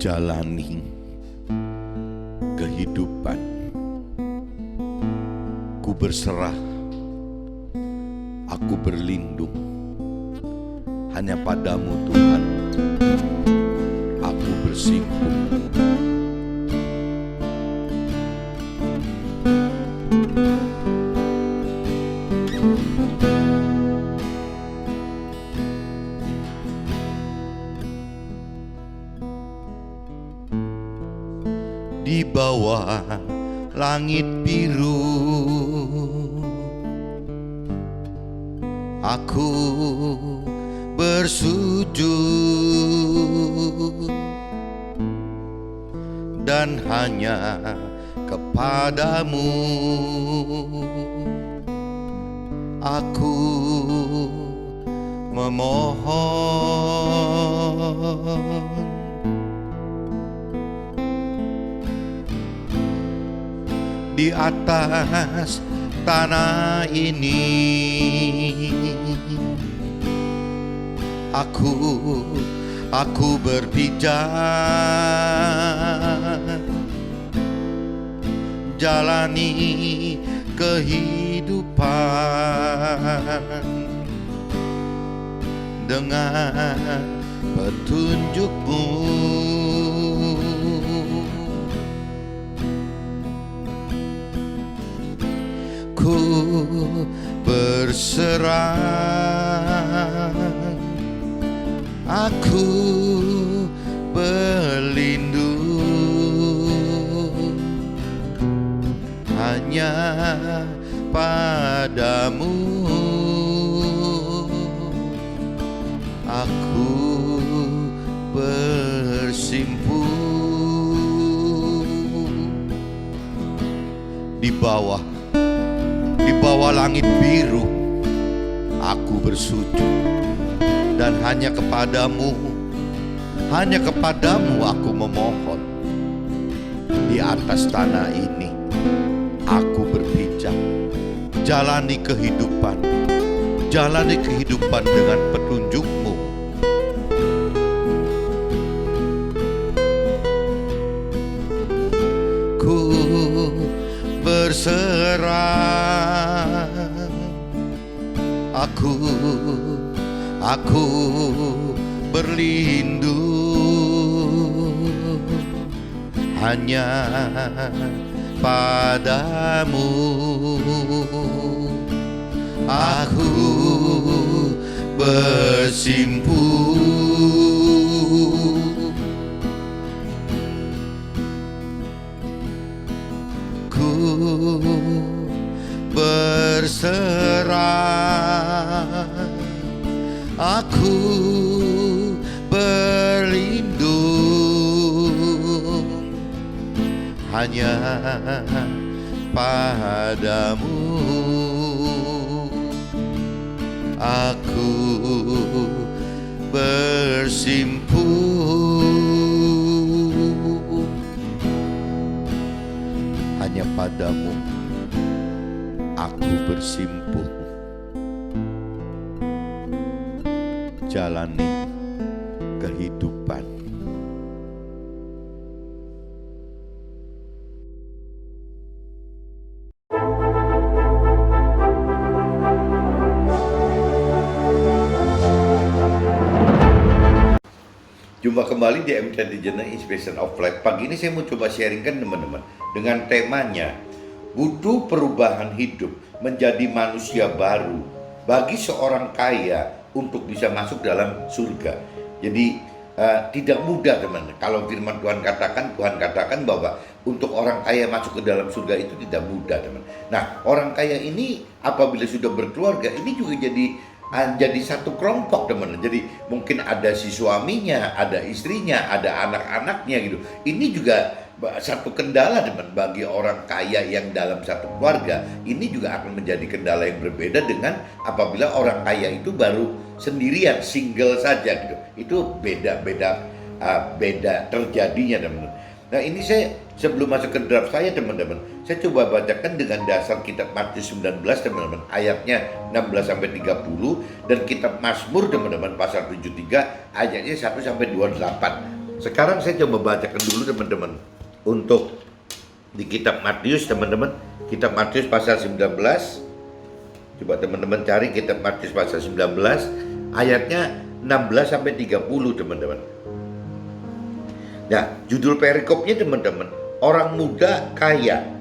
jalani kehidupan. Ku berserah, aku berlindung hanya padamu Tuhan. Aku bersimpuh. Di bawah langit biru, aku bersujud dan hanya kepadamu aku memohon. Di atas tanah ini aku berpijak jalani kehidupan dengan petunjuk-Mu. Ku berserah, aku berlindung hanya padamu. Aku bersimpuh di bawah langit biru. Aku bersujud dan hanya kepadamu aku memohon. Di atas tanah ini aku berpijak jalani kehidupan dengan petunjuk-Mu. Ku berserah, aku berlindung hanya padamu. Aku bersimpuh berserah, aku berlindung hanya padamu. Aku bersimpuh hanya padamu. Aku bersimpuh jalani kehidupan. Jumpa kembali di MT Journey Inspiration of Life. Pagi ini saya mau coba sharingkan teman-teman dengan temanya butuh perubahan hidup menjadi manusia baru bagi seorang kaya untuk bisa masuk dalam surga. Jadi tidak mudah teman. Kalau firman Tuhan katakan bahwa untuk orang kaya masuk ke dalam surga itu tidak mudah teman. Nah, orang kaya ini apabila sudah berkeluarga ini juga jadi satu kelompok teman. Jadi mungkin ada si suaminya, ada istrinya, ada anak-anaknya gitu. Ini juga satu kendala teman bagi orang kaya yang dalam satu keluarga. Ini juga akan menjadi kendala yang berbeda dengan apabila orang kaya itu baru sendirian, single saja gitu. Itu beda terjadinya teman-teman. Nah, ini saya sebelum masuk ke draft saya teman-teman, saya coba bacakan dengan dasar kitab Matius 19 teman-teman, ayatnya 16 sampai 30 dan kitab Mazmur teman-teman pasal 73 ayatnya 1 sampai 28. Sekarang saya coba bacakan dulu teman-teman. Untuk di kitab Matius teman-teman, kitab Matius pasal 19. Coba teman-teman cari kitab Matius pasal 19 ayatnya 16 sampai 30 teman-teman. Nah, judul perikopnya teman-teman, orang muda kaya.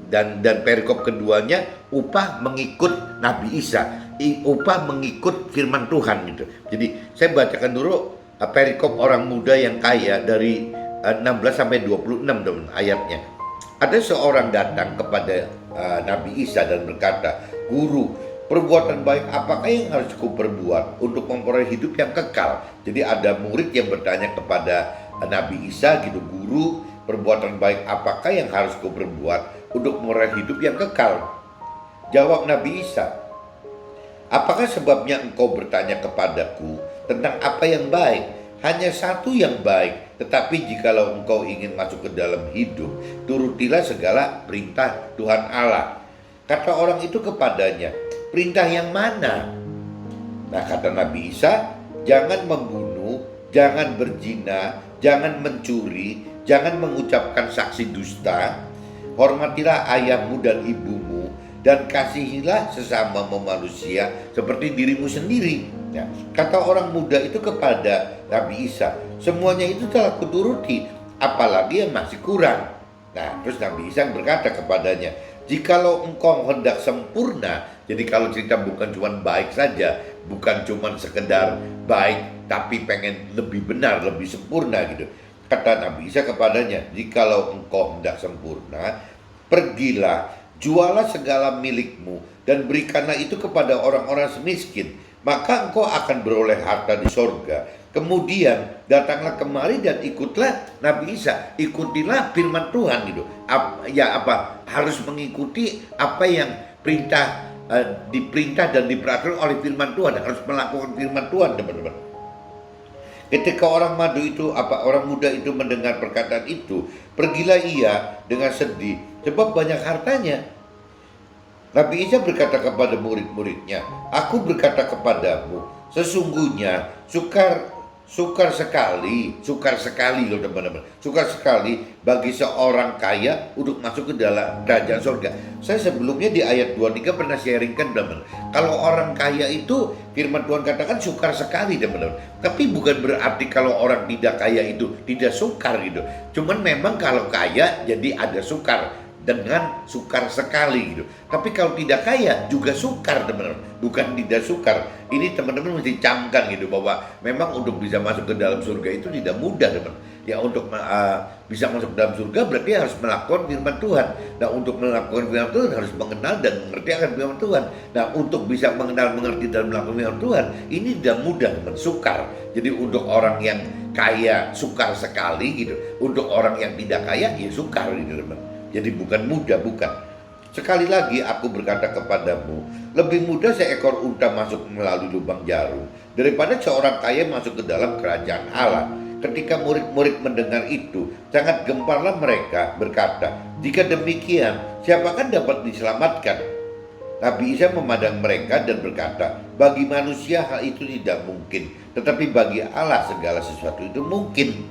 Dan perikop keduanya upah mengikut Nabi Isa, upah mengikut firman Tuhan gitu. Jadi saya bacakan dulu perikop orang muda yang kaya dari 16 sampai 26 teman ayatnya. Ada seorang datang kepada Nabi Isa dan berkata, "Guru, perbuatan baik apakah yang harus kuperbuat untuk memperoleh hidup yang kekal?" Jadi ada murid yang bertanya kepada Nabi Isa gitu, "Guru, perbuatan baik apakah yang harus kuperbuat untuk memperoleh hidup yang kekal?" Jawab Nabi Isa, "Apakah sebabnya engkau bertanya kepadaku tentang apa yang baik? Hanya satu yang baik, tetapi jikalau engkau ingin masuk ke dalam hidup, turutilah segala perintah Tuhan Allah." Kata orang itu kepadanya, "Perintah yang mana?" Nah, kata Nabi Isa, "Jangan membunuh, jangan berzina, jangan mencuri, jangan mengucapkan saksi dusta, hormatilah ayahmu dan ibumu, dan kasihilah sesama manusia seperti dirimu sendiri." Ya, kata orang muda itu kepada Nabi Isa, "Semuanya itu telah kuturuti, apalagi yang masih kurang." Nah, terus Nabi Isa berkata kepadanya, "Jikalau engkau hendak sempurna," jadi kalau cerita bukan cuma baik saja, bukan cuma sekedar baik, tapi pengen lebih benar, lebih sempurna gitu. Kata Nabi Isa kepadanya, "Jikalau engkau hendak sempurna, pergilah, jualah segala milikmu, dan berikanlah itu kepada orang-orang semiskin, maka engkau akan beroleh harta di sorga. Kemudian datanglah kemari dan ikutlah." Nabi Isa, ikutilah firman Tuhan gitu. Harus mengikuti apa yang diperintah dan diperatukan oleh firman Tuhan, harus melakukan firman Tuhan teman-teman. Ketika orang muda itu mendengar perkataan itu, pergilah ia dengan sedih sebab banyak hartanya. Nabi Isa berkata kepada murid-muridnya, "Aku berkata kepadamu, sesungguhnya sukar sekali loh teman-teman, sukar sekali bagi seorang kaya untuk masuk ke dalam kerajaan surga." Saya sebelumnya di ayat 23 pernah sharingkan teman-teman, kalau orang kaya itu firman Tuhan katakan sukar sekali teman-teman. Tapi bukan berarti kalau orang tidak kaya itu tidak sukar gitu. Cuman memang kalau kaya jadi ada sukar, dengan sukar sekali gitu. Tapi kalau tidak kaya juga sukar teman-teman, bukan tidak sukar. Ini teman-teman mesti camkan gitu, bahwa memang untuk bisa masuk ke dalam surga itu tidak mudah teman. Ya, untuk bisa masuk ke dalam surga berarti harus melakukan firman Tuhan. Nah, untuk melakukan firman Tuhan harus mengenal dan mengerti akan firman Tuhan. Nah, untuk bisa mengenal, mengerti dan melakukan firman Tuhan ini tidak mudah teman, sukar. Jadi untuk orang yang kaya sukar sekali gitu, untuk orang yang tidak kaya ya sukar gitu teman. Jadi bukan mudah, bukan. Sekali lagi aku berkata kepadamu, lebih mudah seekor unta masuk melalui lubang jarum daripada seorang kaya masuk ke dalam kerajaan Allah. Ketika murid-murid mendengar itu, sangat gemparlah mereka berkata, "Jika demikian, siapakah dapat diselamatkan?" Nabi Isa memandang mereka dan berkata, "Bagi manusia hal itu tidak mungkin, tetapi bagi Allah segala sesuatu itu mungkin."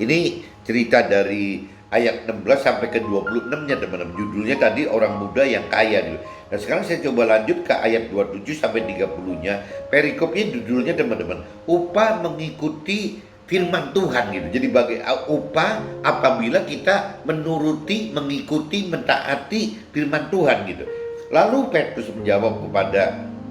Ini cerita dari ayat 16 sampai ke 26-nya teman-teman. Judulnya tadi orang muda yang kaya dulu. Nah, sekarang saya coba lanjut ke ayat 27 sampai 30-nya. Perikopnya judulnya teman-teman, upah mengikuti firman Tuhan gitu. Jadi bagi upah apabila kita menuruti, mengikuti, mentaati firman Tuhan gitu. Lalu Petrus menjawab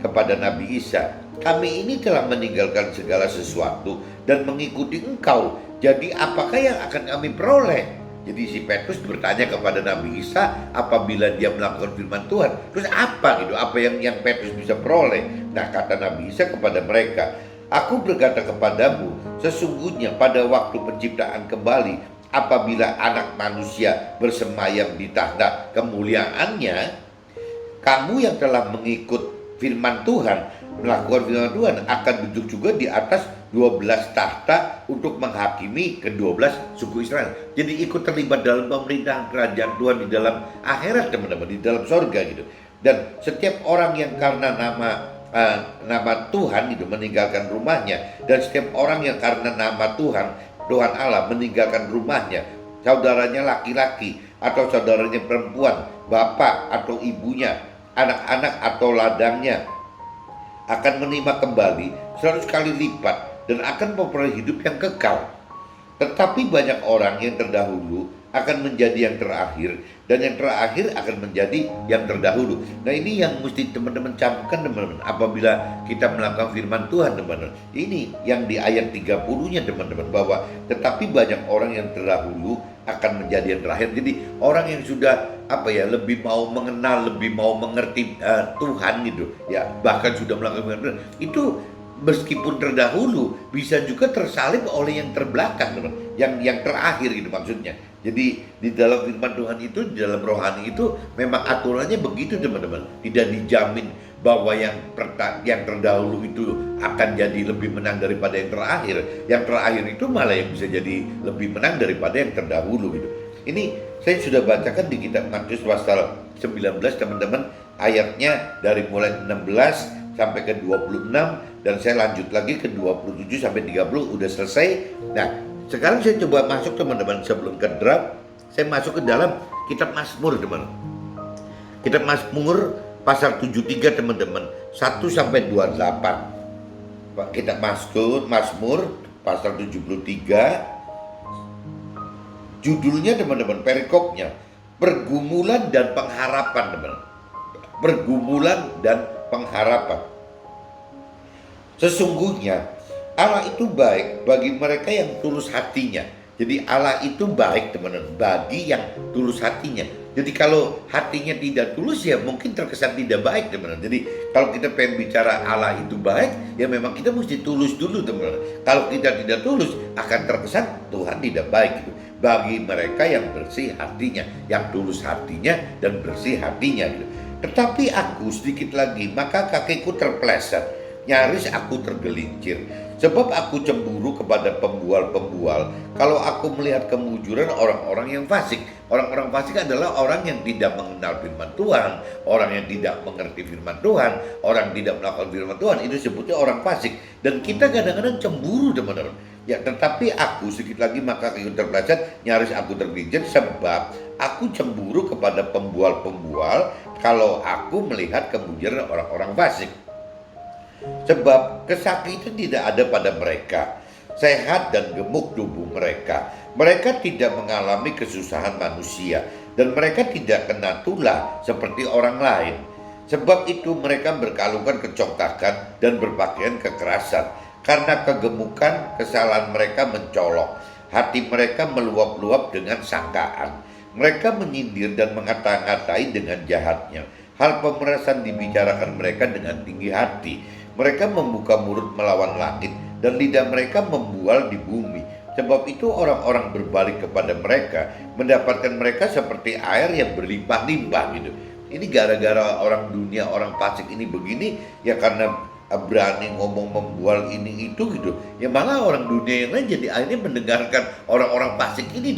kepada Nabi Isa, "Kami ini telah meninggalkan segala sesuatu dan mengikuti engkau. Jadi apakah yang akan kami peroleh?" Jadi si Petrus bertanya kepada Nabi Isa apabila dia melakukan firman Tuhan, terus apa gitu, apa yang Petrus bisa peroleh. Nah, kata Nabi Isa kepada mereka, "Aku berkata kepadamu, sesungguhnya pada waktu penciptaan kembali, apabila anak manusia bersemayam di tahta kemuliaannya, kamu yang telah mengikut firman Tuhan, melakukan firman Tuhan, akan duduk juga di atas 12 tahta untuk menghakimi ke-12 suku Israel." Jadi ikut terlibat dalam pemerintahan kerajaan Tuhan di dalam akhirat teman-teman, di dalam sorga gitu. Dan setiap orang yang karena nama nama Tuhan itu meninggalkan rumahnya, dan setiap orang yang karena nama Tuhan Allah meninggalkan rumahnya, saudaranya laki-laki atau saudaranya perempuan, bapak atau ibunya, anak-anak atau ladangnya, akan menerima kembali 100 kali lipat dan akan memperoleh hidup yang kekal. Tetapi banyak orang yang terdahulu akan menjadi yang terakhir, dan yang terakhir akan menjadi yang terdahulu. Nah, ini yang mesti teman-teman camkan, teman-teman, apabila kita melakukan firman Tuhan, teman-teman. Ini yang di ayat 30-nya, teman-teman, bahwa tetapi banyak orang yang terdahulu akan menjadi yang terakhir. Jadi orang yang sudah lebih mau mengenal, lebih mau mengerti Tuhan gitu, ya, bahkan sudah melakukan firman Tuhan, itu meskipun terdahulu bisa juga tersalib oleh yang terbelakang, teman, yang terakhir gitu maksudnya. Jadi di dalam firman Tuhan itu, di dalam rohani itu memang aturannya begitu, teman-teman. Tidak dijamin bahwa yang terdahulu itu akan jadi lebih menang daripada yang terakhir. Yang terakhir itu malah yang bisa jadi lebih menang daripada yang terdahulu gitu. Ini saya sudah bacakan di kitab Matius pasal 19, teman-teman, ayatnya dari mulai 16 sampai ke 26, dan saya lanjut lagi ke 27 sampai 30, udah selesai. Nah, sekarang saya coba masuk, teman-teman, sebelum ke draft, saya masuk ke dalam kitab Mazmur, teman. Kitab Mazmur pasal 73, teman-teman, 1 sampai 28. Kitab Mazmur pasal 73, judulnya, teman-teman, perikopnya pergumulan dan pengharapan, teman. Pergumulan dan pengharapan. Sesungguhnya Allah itu baik bagi mereka yang tulus hatinya. Jadi Allah itu baik, teman-teman, bagi yang tulus hatinya. Jadi kalau hatinya tidak tulus, ya mungkin terkesan tidak baik, teman-teman. Jadi kalau kita pengen bicara Allah itu baik, ya memang kita mesti tulus dulu, teman-teman. Kalau kita tidak tulus, akan terkesan Tuhan tidak baik gitu. Bagi mereka yang bersih hatinya, yang tulus hatinya dan bersih hatinya gitu. Tetapi aku sedikit lagi, maka kakiku terpeleset, nyaris aku tergelincir. Sebab aku cemburu kepada pembual-pembual. Kalau aku melihat kemujuran orang-orang yang fasik. Orang-orang fasik adalah orang yang tidak mengenal firman Tuhan, orang yang tidak mengerti firman Tuhan, orang yang tidak melakukan firman Tuhan. Itu sebutnya orang fasik. Dan kita kadang-kadang cemburu, teman-teman. Ya, tetapi aku sedikit lagi maka kakiku terpeleset, nyaris aku tergelincir. Sebab aku cemburu kepada pembual-pembual kalau aku melihat kemujuran orang-orang fasik. Sebab kesakitan tidak ada pada mereka, sehat dan gemuk tubuh mereka. Mereka tidak mengalami kesusahan manusia, dan mereka tidak kena tulah seperti orang lain. Sebab itu mereka berkalungkan kecongkakan dan berpakaian kekerasan. Karena kegemukan, kesalahan mereka mencolok, hati mereka meluap-luap dengan sangkaan. Mereka menyindir dan mengata-ngatai dengan jahatnya. Hal pemerasan dibicarakan mereka dengan tinggi hati. Mereka membuka mulut melawan langit, dan lidah mereka membual di bumi. Sebab itu orang-orang berbalik kepada mereka, mendapatkan mereka seperti air yang berlimpah-limpah gitu. Ini gara-gara orang dunia, orang fasik ini begini, ya karena berani ngomong membual ini itu gitu. Ya malah orang dunia yang lain jadi akhirnya mendengarkan orang-orang fasik ini,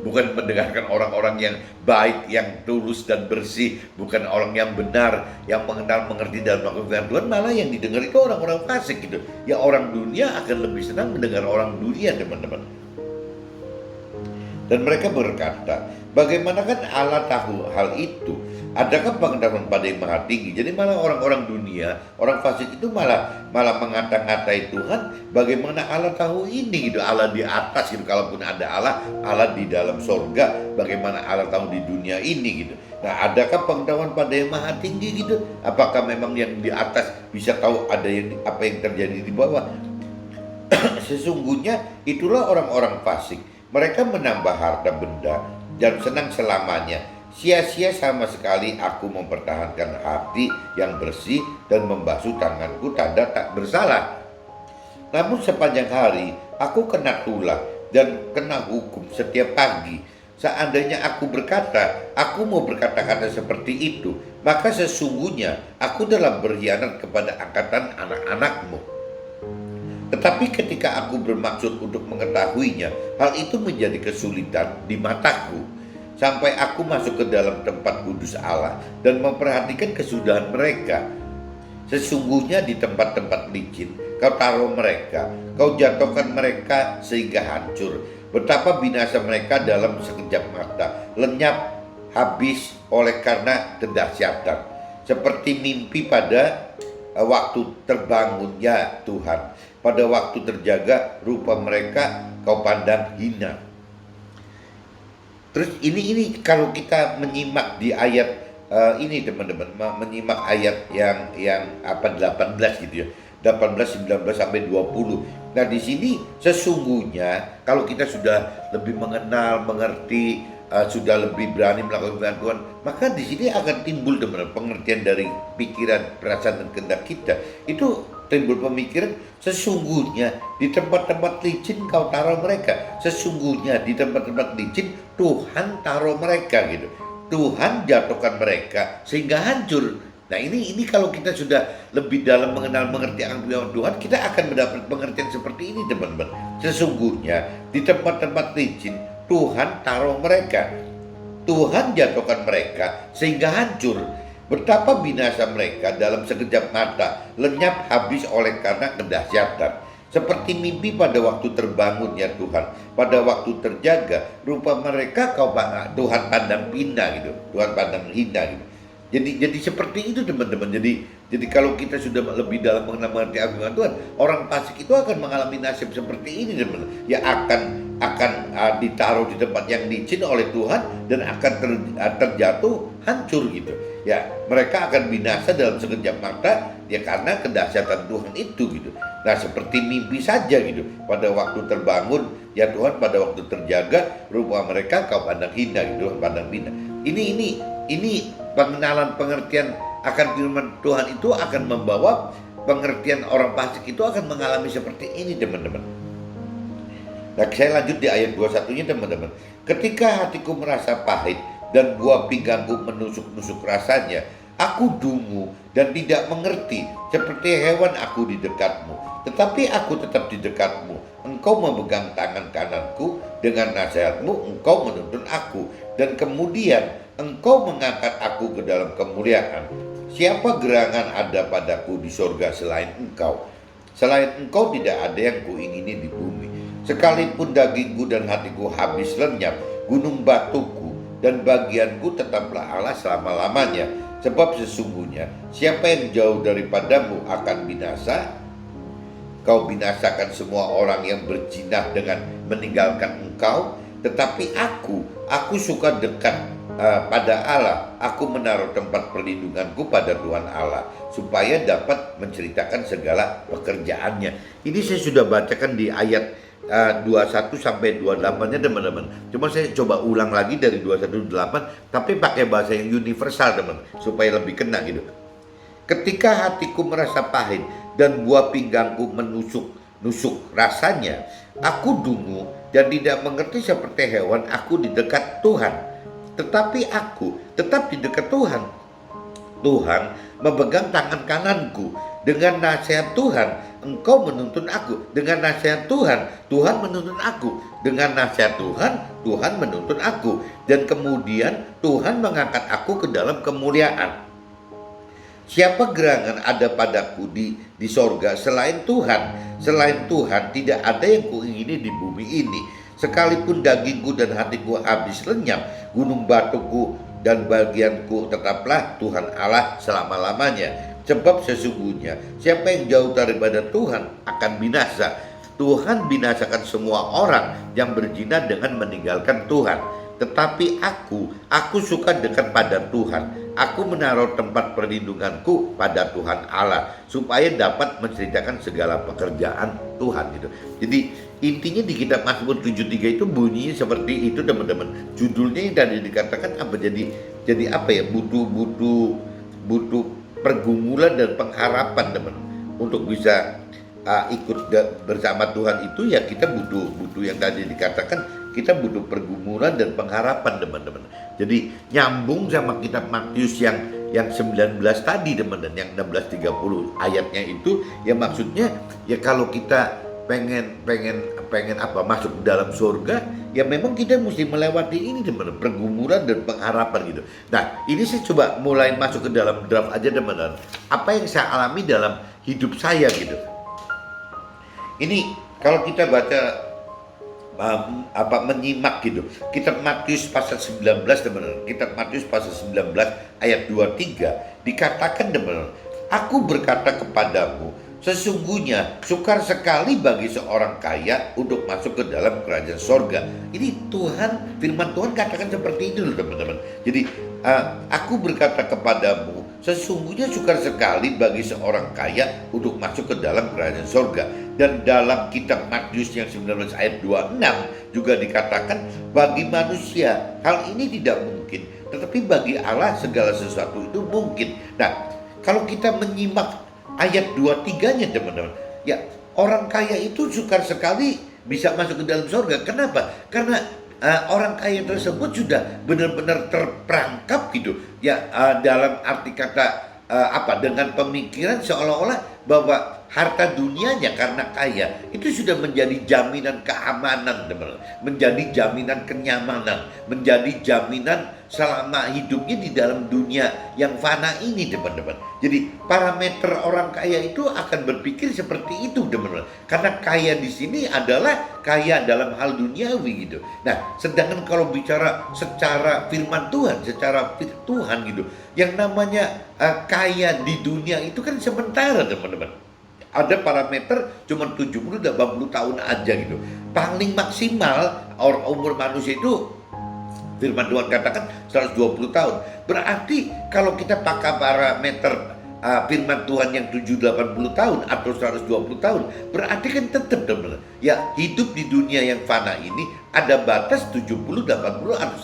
bukan mendengarkan orang-orang yang baik, yang tulus dan bersih, bukan orang yang benar, yang mengenal, mengerti dan melakukan firman Tuhan. Malah yang didengar itu orang-orang fasik gitu. Ya orang dunia akan lebih senang mendengar orang dunia, teman-teman. Dan mereka berkata, bagaimanakah Allah tahu hal itu? Adakah pengetahuan pada yang maha tinggi? Jadi malah orang-orang dunia, orang fasik itu malah mengata-ngatai Tuhan. Bagaimana Allah tahu ini gitu? Allah di atas gitu. Kalaupun ada Allah, Allah di dalam sorga. Bagaimana Allah tahu di dunia ini gitu? Nah, adakah pengetahuan pada yang maha tinggi gitu? Apakah memang yang di atas bisa tahu ada apa yang terjadi di bawah? Sesungguhnya itulah orang-orang fasik. Mereka menambah harta benda dan senang selamanya. Sia-sia sama sekali aku mempertahankan hati yang bersih dan membasuh tanganku tanda tak bersalah. Namun sepanjang hari aku kena tulah dan kena hukum setiap pagi. Seandainya aku berkata, aku mau berkata-kata seperti itu, maka sesungguhnya aku telah berkhianat kepada angkatan anak-anakmu. Tetapi ketika aku bermaksud untuk mengetahuinya, hal itu menjadi kesulitan di mataku. Sampai aku masuk ke dalam tempat kudus Allah dan memperhatikan kesudahan mereka. Sesungguhnya di tempat-tempat licin kau taruh mereka, kau jatuhkan mereka sehingga hancur. Betapa binasa mereka dalam sekejap mata, lenyap habis oleh karena kedahsyatan. Seperti mimpi pada waktu terbangun ya Tuhan, pada waktu terjaga rupa mereka kau pandang hina. Terus ini kalau kita menyimak di ayat ini teman-teman, menyimak ayat yang 18 gitu ya. 18, 19 sampai 20. Nah, di sini sesungguhnya kalau kita sudah lebih mengenal, mengerti, sudah lebih berani melakukan firman Tuhan, maka di sini akan timbul teman-teman pengertian dari pikiran, perasaan dan kehendak kita. Itu timbul pemikiran, sesungguhnya di tempat-tempat licin kau taruh mereka. Sesungguhnya di tempat-tempat licin Tuhan taruh mereka gitu. Tuhan jatuhkan mereka sehingga hancur. Nah ini kalau kita sudah lebih dalam mengenal mengerti akan firman Tuhan, kita akan mendapat pengertian seperti ini teman-teman. Sesungguhnya di tempat-tempat licin Tuhan taruh mereka. Tuhan jatuhkan mereka sehingga hancur. Betapa binasa mereka dalam sekejap mata, lenyap habis oleh karena kedahsyatan. Seperti mimpi pada waktu terbangun ya Tuhan, pada waktu terjaga rupa mereka Tuhan pandang hina gitu, Tuhan pandang hina gitu. Jadi seperti itu teman-teman. Jadi kalau kita sudah lebih dalam mengerti firman Tuhan, orang fasik itu akan mengalami nasib seperti ini teman-teman. Ya akan ditaruh di tempat yang licin oleh Tuhan dan akan terjatuh hancur gitu. Ya, mereka akan binasa dalam sekejap mata ya karena kedahsyatan Tuhan itu gitu. Nah, seperti mimpi saja gitu. Pada waktu terbangun ya Tuhan, pada waktu terjaga rupa mereka kau pandang hina gitu, pandang hina. Ini pengenalan pengertian akan firman Tuhan itu akan membawa pengertian orang fasik itu akan mengalami seperti ini teman-teman. Nah, saya lanjut di ayat 21-nya teman-teman. Ketika hatiku merasa pahit dan buah pinggangku menusuk-nusuk rasanya, aku dungu dan tidak mengerti, seperti hewan aku di dekatmu. Tetapi aku tetap di dekatmu. Engkau memegang tangan kananku, dengan nasihatmu engkau menuntun aku. Dan kemudian engkau mengangkat aku ke dalam kemuliaan. Siapa gerangan ada padaku di sorga selain engkau? Selain engkau tidak ada yang kuingini di bumi. Sekalipun dagingku dan hatiku habis lenyap, gunung batuku dan bagianku tetaplah Allah selama-lamanya. Sebab sesungguhnya siapa yang jauh daripadamu akan binasa. Kau binasakan semua orang yang berjinah dengan meninggalkan engkau. Tetapi aku suka dekat pada Allah. Aku menaruh tempat perlindunganku pada Tuhan Allah, supaya dapat menceritakan segala pekerjaannya. Ini saya sudah bacakan di ayat 21 sampai 28-nya teman-teman. Cuma saya coba ulang lagi dari 21-28, tapi pakai bahasa yang universal teman, supaya lebih kena gitu. Ketika hatiku merasa pahit dan buah pinggangku menusuk rasanya, aku dungu dan tidak mengerti, seperti hewan aku di dekat Tuhan. Tetapi aku tetap di dekat Tuhan. Tuhan memegang tangan kananku. Dengan nasihat Tuhan engkau menuntun aku. Dengan nasihat Tuhan menuntun aku. Dengan nasihat Tuhan menuntun aku. Dan kemudian Tuhan mengangkat aku ke dalam kemuliaan. Siapa gerangan ada padaku di sorga selain Tuhan? Selain Tuhan tidak ada yang kuingini di bumi ini. Sekalipun dagingku dan hatiku habis lenyap, gunung batuku dan bagianku tetaplah Tuhan Allah selama-lamanya. Sebab sesungguhnya siapa yang jauh daripada Tuhan akan binasa. Tuhan binasakan semua orang yang berzina dengan meninggalkan Tuhan. Tetapi aku suka dekat pada Tuhan. Aku menaruh tempat perlindunganku pada Tuhan Allah, supaya dapat menceritakan segala pekerjaan Tuhan gitu. Jadi intinya di kitab Mazmur 73 itu bunyinya seperti itu teman-teman. Judulnya yang tadi dikatakan apa, jadi apa ya, butuh pergumulan dan pengharapan teman. Untuk bisa ikut bersama Tuhan itu ya kita butuh yang tadi dikatakan, kita butuh pergumulan dan pengharapan teman-teman. Jadi nyambung sama kitab Matius yang 19 tadi teman-teman, yang 16:30 ayatnya itu ya, maksudnya ya kalau kita pengen apa masuk dalam surga ya memang kita mesti melewati ini teman-teman, pergumulan dan pengharapan gitu. Nah, ini saya coba mulai masuk ke dalam draft aja teman-teman. Apa yang saya alami dalam hidup saya gitu. Ini kalau kita baca menyimak gitu. Kitab Matius pasal 19 teman-teman. Kitab Matius pasal 19 ayat 23 dikatakan teman-teman, aku berkata kepadamu, sesungguhnya sukar sekali bagi seorang kaya untuk masuk ke dalam kerajaan sorga. Ini Tuhan, firman Tuhan katakan seperti itu loh teman-teman. Jadi aku berkata kepadamu, sesungguhnya sukar sekali bagi seorang kaya untuk masuk ke dalam kerajaan sorga. Dan dalam kitab Matius yang 19 ayat 26 juga dikatakan, bagi manusia hal ini tidak mungkin, tetapi bagi Allah segala sesuatu itu mungkin. Nah, kalau kita menyimak ayat 23-nya teman-teman, ya orang kaya itu sukar sekali bisa masuk ke dalam surga. Kenapa? Karena orang kaya tersebut sudah benar-benar terperangkap gitu ya, dalam arti kata dengan pemikiran seolah-olah bahwa harta dunianya karena kaya itu sudah menjadi jaminan keamanan teman-teman, menjadi jaminan kenyamanan, menjadi jaminan selama hidupnya di dalam dunia yang fana ini teman-teman. Jadi parameter orang kaya itu akan berpikir seperti itu teman-teman, karena kaya di sini adalah kaya dalam hal duniawi gitu. Nah, sedangkan kalau bicara secara firman Tuhan, secara Tuhan gitu, yang namanya kaya di dunia itu kan sementara teman-teman. Ada parameter cuma 70-80 tahun aja gitu. Paling maksimal umur manusia itu firman Tuhan katakan 120 tahun. Berarti kalau kita pakai parameter firman Tuhan yang 780 tahun atau 120 tahun, berarti kan tetap teman-teman, ya hidup di dunia yang fana ini ada batas 70, 80 atau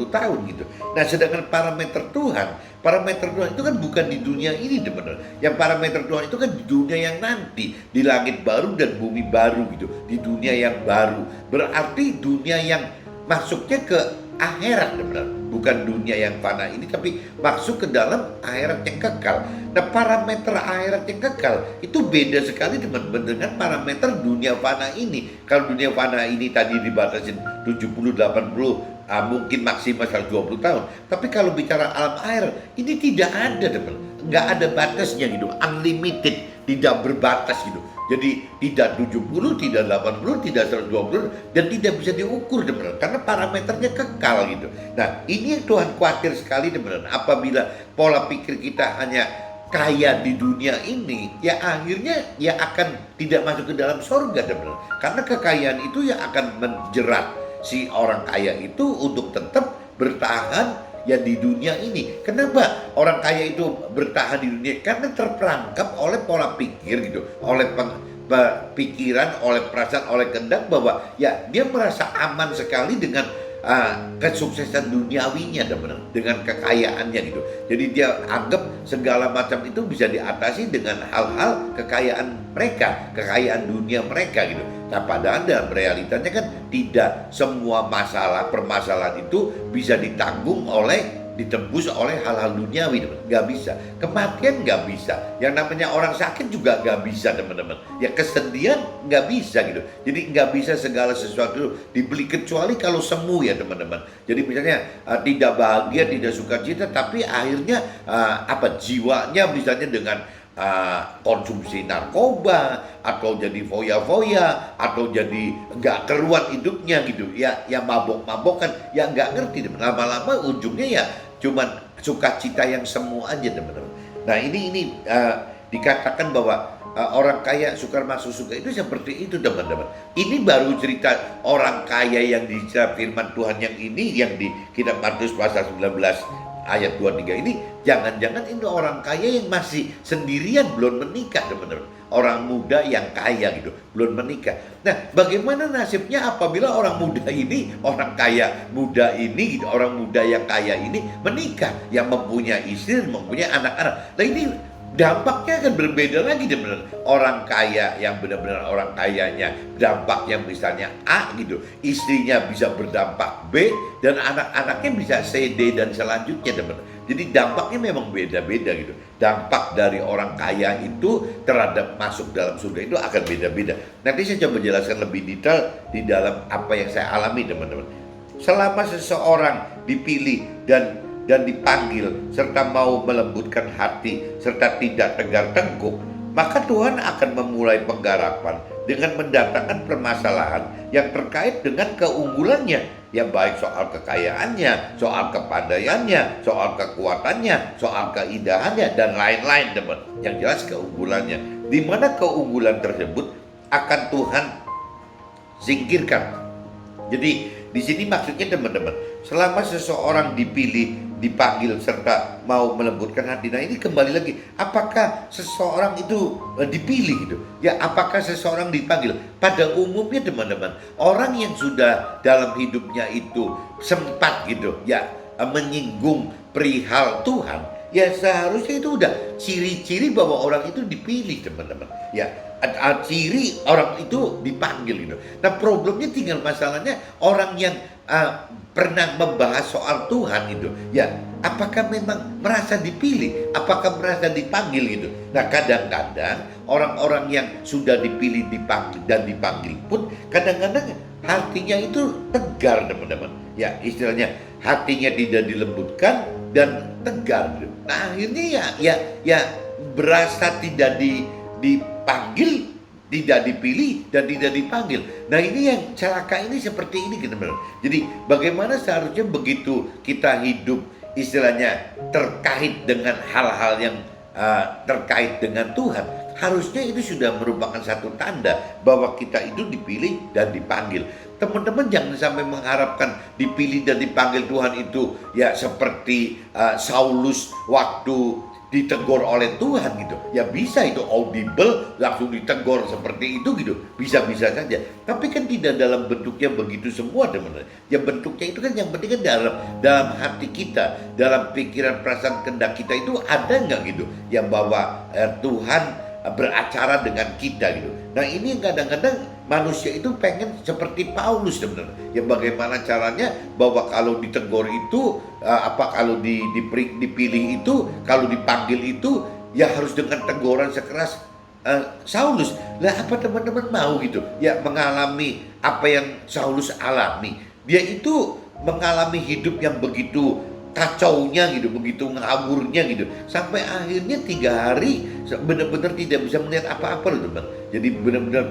120 tahun gitu. Nah, sedangkan parameter Tuhan itu kan bukan di dunia ini teman-teman. Yang parameter Tuhan itu kan di dunia yang nanti, di langit baru dan bumi baru gitu, di dunia yang baru. Berarti dunia yang masuknya ke akhirat teman-teman, bukan dunia yang fana ini, tapi masuk ke dalam akhirat yang kekal. Nah, parameter akhirat yang kekal itu beda sekali teman-teman dengan parameter dunia fana ini. Kalau dunia fana ini tadi dibatasi 70, 80, mungkin maksimal 120 tahun. Tapi kalau bicara alam akhir, ini tidak ada teman, nggak ada batasnya gitu, unlimited, tidak berbatas gitu. Jadi tidak 70, tidak 80, tidak 120, dan tidak bisa diukur teman-teman, karena parameternya kekal gitu. Nah, ini yang Tuhan khawatir sekali teman-teman. Apabila pola pikir kita hanya kaya di dunia ini, ya akhirnya ya akan tidak masuk ke dalam surga teman-teman. Karena kekayaan itu yang akan menjerat si orang kaya itu untuk tetap bertahan ya di dunia ini. Kenapa orang kaya itu bertahan di dunia? Karena terperangkap oleh pola pikir gitu, oleh pikiran, oleh perasaan, oleh kehendak bahwa ya dia merasa aman sekali dengan kesuksesan duniawinya dengan kekayaannya gitu. Jadi dia anggap segala macam itu bisa diatasi dengan hal-hal kekayaan mereka, kekayaan dunia mereka gitu. Nah, padahal dalam realitanya kan tidak semua permasalahan itu bisa ditembus oleh hal-hal duniawi teman. Nggak bisa. Kematian nggak bisa. Yang namanya orang sakit juga nggak bisa teman-teman. Ya kesedihan nggak bisa gitu. Jadi nggak bisa segala sesuatu dibeli, kecuali kalau semu ya teman-teman. Jadi misalnya tidak bahagia, tidak sukacita, tapi akhirnya jiwanya misalnya dengan konsumsi narkoba, atau jadi foya-foya, atau jadi nggak keruan hidupnya gitu ya, mabok-mabokan, ya nggak ngerti teman. Lama-lama ujungnya ya cuman sukacita yang semu aja teman-teman. Nah, ini dikatakan bahwa orang kaya sukar masuk surga itu seperti itu teman-teman. Ini baru cerita orang kaya yang di firman Tuhan yang ini, yang di kitab Matius pasal 19 ayat 23 ini, jangan-jangan ini orang kaya yang masih sendirian, belum menikah teman-teman. Orang muda yang kaya gitu, belum menikah. Nah, bagaimana nasibnya apabila orang muda ini, orang kaya muda ini gitu, orang muda yang kaya ini menikah, yang mempunyai istri, mempunyai anak-anak. Nah, ini dampaknya akan berbeda lagi teman-teman. Orang kaya yang benar-benar orang kayanya dampaknya misalnya A gitu, istrinya bisa berdampak B, dan anak-anaknya bisa C, D, dan selanjutnya teman-teman. Jadi dampaknya memang beda-beda gitu. Dampak dari orang kaya itu terhadap masuk dalam surga itu akan beda-beda. Nanti saya coba jelaskan lebih detail di dalam apa yang saya alami teman-teman. Selama seseorang dipilih dan dipanggil serta mau melembutkan hati serta tidak tegar tengkuk, maka Tuhan akan memulai penggarapan dengan mendatangkan permasalahan yang terkait dengan keunggulannya, yang baik soal kekayaannya, soal kepandaiannya, soal kekuatannya, soal keindahannya, dan lain-lain teman. Yang jelas keunggulannya, di mana keunggulan tersebut akan Tuhan singkirkan. Jadi di sini maksudnya teman-teman, selama seseorang dipilih, dipanggil serta mau melembutkan hati. Nah ini kembali lagi, apakah seseorang itu dipilih gitu? Ya apakah seseorang dipanggil? Pada umumnya teman-teman, orang yang sudah dalam hidupnya itu sempat gitu ya menyinggung perihal Tuhan, ya seharusnya itu udah ciri-ciri bahwa orang itu dipilih teman-teman. Ya ciri orang itu dipanggil gitu. Nah problemnya tinggal masalahnya orang yang pernah membahas soal Tuhan itu, ya apakah memang merasa dipilih, apakah merasa dipanggil gitu. Nah kadang-kadang orang-orang yang sudah dipilih, dipanggil dan dipanggil pun kadang-kadang hatinya itu tegar teman-teman. Ya istilahnya hatinya tidak dilembutkan dan tegar gitu. Nah akhirnya ya berasa tidak dipanggil, tidak dipilih dan tidak dipanggil. Nah ini yang celaka ini seperti ini teman-teman. Jadi bagaimana seharusnya begitu kita hidup istilahnya terkait dengan hal-hal yang terkait dengan Tuhan, harusnya itu sudah merupakan satu tanda bahwa kita itu dipilih dan dipanggil. Teman-teman jangan sampai mengharapkan dipilih dan dipanggil Tuhan itu ya seperti Saulus waktu ditegur oleh Tuhan gitu. Ya bisa itu audible langsung ditegur seperti itu gitu. Bisa-bisa saja. Tapi kan tidak dalam bentuknya begitu semua teman-teman. Ya bentuknya itu kan yang penting kan dalam hati kita, dalam pikiran perasaan kehendak kita itu ada nggak gitu yang bahwa Tuhan beracara dengan kita gitu. Nah ini yang kadang-kadang manusia itu pengen seperti Paulus teman-teman. Ya bagaimana caranya bahwa kalau ditegur itu kalau dipilih itu, kalau dipanggil itu ya harus dengan teguran sekeras Saulus. Lah apa teman-teman mau gitu ya mengalami apa yang Saulus alami. Dia itu mengalami hidup yang begitu kacaunya gitu, begitu ngawurnya gitu, sampai akhirnya 3 hari benar-benar tidak bisa melihat apa-apa loh teman. Jadi benar-benar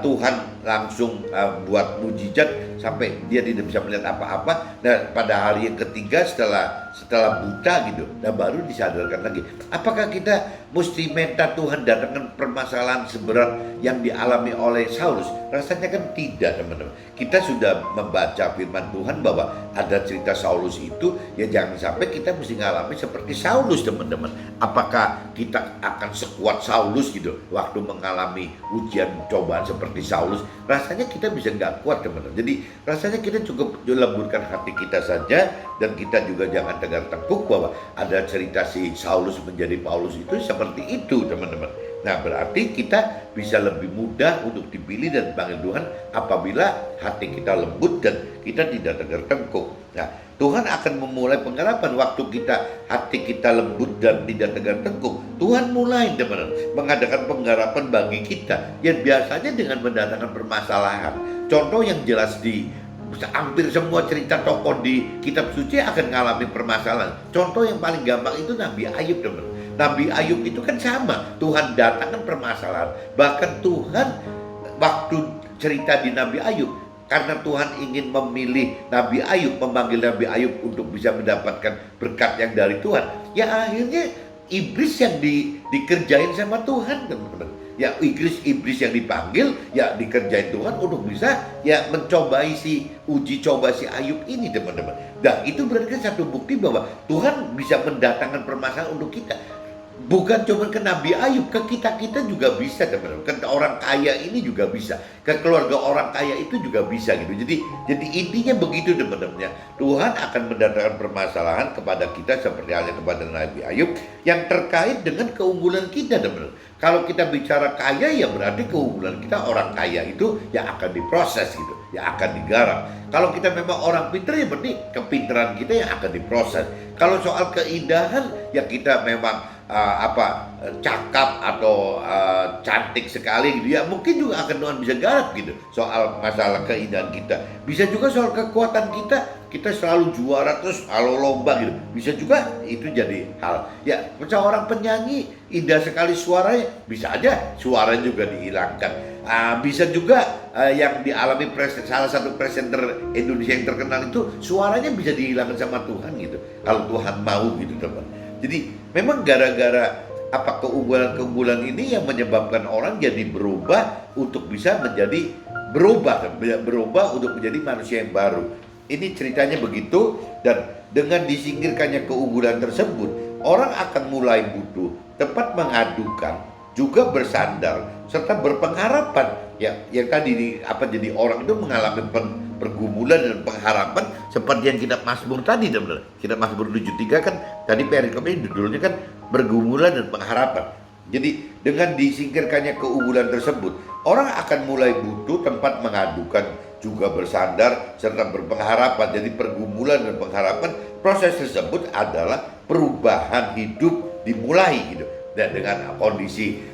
Tuhan langsung buat mujizat sampai dia tidak bisa melihat apa-apa. Nah pada hari yang ketiga setelah buta gitu, nah baru disadarkan lagi. Apakah kita mesti minta Tuhan datangkan permasalahan seberat yang dialami oleh Saulus? Rasanya kan tidak teman-teman. Kita sudah membaca firman Tuhan bahwa ada cerita Saulus itu, ya jangan sampai kita mesti ngalami seperti Saulus teman-teman. Apakah kita akan sekuat Saulus gitu waktu mengalami ujian cobaan seperti Saulus? Rasanya kita bisa nggak kuat teman-teman. Jadi rasanya kita cukup lemburkan hati kita saja, dan kita juga jangan tegar tengkuk bahwa ada cerita si Saulus menjadi Paulus itu seperti itu teman-teman. Nah berarti kita bisa lebih mudah untuk dipilih dan dipanggil Tuhan apabila hati kita lembut dan kita tidak tegar tengkuk. Nah Tuhan akan memulai penggarapan waktu hati kita lembut dan tidak tegar tengkuk. Tuhan mulai teman-teman mengadakan penggarapan bagi kita yang biasanya dengan mendatangkan permasalahan. Contoh yang jelas di hampir semua cerita tokoh di kitab suci akan mengalami permasalahan. Contoh yang paling gampang itu Nabi Ayub teman. Nabi Ayub itu kan sama, Tuhan datangkan permasalahan. Bahkan Tuhan waktu cerita di Nabi Ayub, karena Tuhan ingin memilih Nabi Ayub, memanggil Nabi Ayub untuk bisa mendapatkan berkat yang dari Tuhan, ya akhirnya iblis yang dikerjain sama Tuhan teman-teman. Ya iblis yang dipanggil ya dikerjain Tuhan untuk bisa ya mencobai uji coba si Ayub ini teman-teman. Nah itu berarti satu bukti bahwa Tuhan bisa mendatangkan permasalahan untuk kita. Bukan cuma ke Nabi Ayub, ke kita-kita juga bisa teman-teman. Ke orang kaya ini juga bisa. Ke keluarga orang kaya itu juga bisa gitu. Jadi intinya begitu teman-teman ya. Tuhan akan mendatangkan permasalahan kepada kita seperti halnya kepada Nabi Ayub yang terkait dengan keunggulan kita teman-teman. Kalau kita bicara kaya ya berarti keunggulan kita orang kaya itu yang akan diproses gitu, yang akan digarap. Kalau kita memang orang pintar ya berarti kepintaran kita yang akan diproses. Kalau soal keindahan ya kita memang cakap atau cantik sekali gitu ya, mungkin juga akan Tuhan bisa garap gitu soal masalah keindahan kita. Bisa juga soal kekuatan kita selalu juara terus kalau lomba gitu, bisa juga itu jadi hal ya. Seorang penyanyi indah sekali suaranya, bisa aja suaranya juga dihilangkan. Bisa juga yang dialami salah satu presenter Indonesia yang terkenal itu suaranya bisa dihilangkan sama Tuhan gitu, kalau Tuhan mau gitu teman. Jadi memang gara-gara keunggulan-keunggulan ini yang menyebabkan orang jadi berubah untuk bisa menjadi berubah untuk menjadi manusia yang baru. Ini ceritanya begitu, dan dengan disingkirkannya keunggulan tersebut, orang akan mulai butuh tempat mengadukan, juga bersandar serta berpengharapan. Ya, yang tadi jadi orang itu mengalami pergumulan dan pengharapan seperti yang kitab Mazmur tadi teman-teman. Kitab Mazmur 73 kan tadi perikopnya judulnya kan pergumulan dan pengharapan. Jadi dengan disingkirkannya keunggulan tersebut, orang akan mulai butuh tempat mengadukan, juga bersandar serta berpengharapan. Jadi pergumulan dan pengharapan, proses tersebut adalah perubahan hidup dimulai gitu. Dan dengan kondisi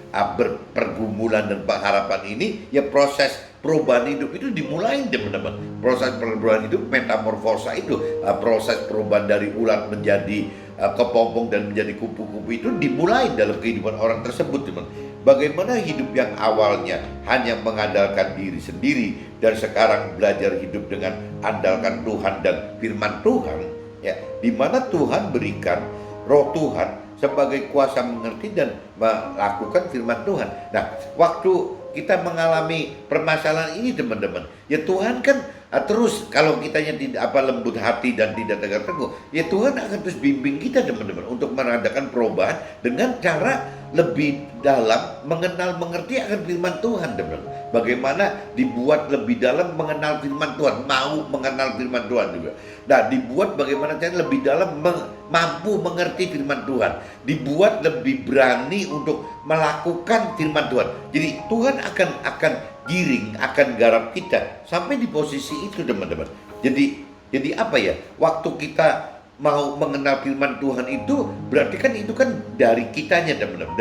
pergumulan dan pengharapan ini, ya proses perubahan hidup itu dimulai teman-teman. Proses perubahan hidup, metamorfosa itu, proses perubahan dari ulat menjadi kepompong dan menjadi kupu-kupu itu dimulai dalam kehidupan orang tersebut teman. Bagaimana hidup yang awalnya hanya mengandalkan diri sendiri dan sekarang belajar hidup dengan andalkan Tuhan dan firman Tuhan, ya, di mana Tuhan berikan Roh Tuhan sebagai kuasa mengerti dan melakukan firman Tuhan. Nah, waktu kita mengalami permasalahan ini teman-teman, ya Tuhan kan terus, kalau kitanya tidak lembut hati dan tidak tegar teguh, ya Tuhan akan terus bimbing kita teman-teman untuk mengadakan perubahan dengan cara lebih dalam mengenal mengerti akan firman Tuhan teman-teman. Bagaimana dibuat lebih dalam mengenal firman Tuhan, mau mengenal firman Tuhan juga. Nah, dibuat bagaimana cara lebih dalam mampu mengerti firman Tuhan, dibuat lebih berani untuk melakukan firman Tuhan. Jadi Tuhan akan giring, akan garap kita sampai di posisi itu teman-teman. Jadi apa ya? Waktu kita mau mengenal firman Tuhan itu berarti kan itu kan dari kitanya teman-teman,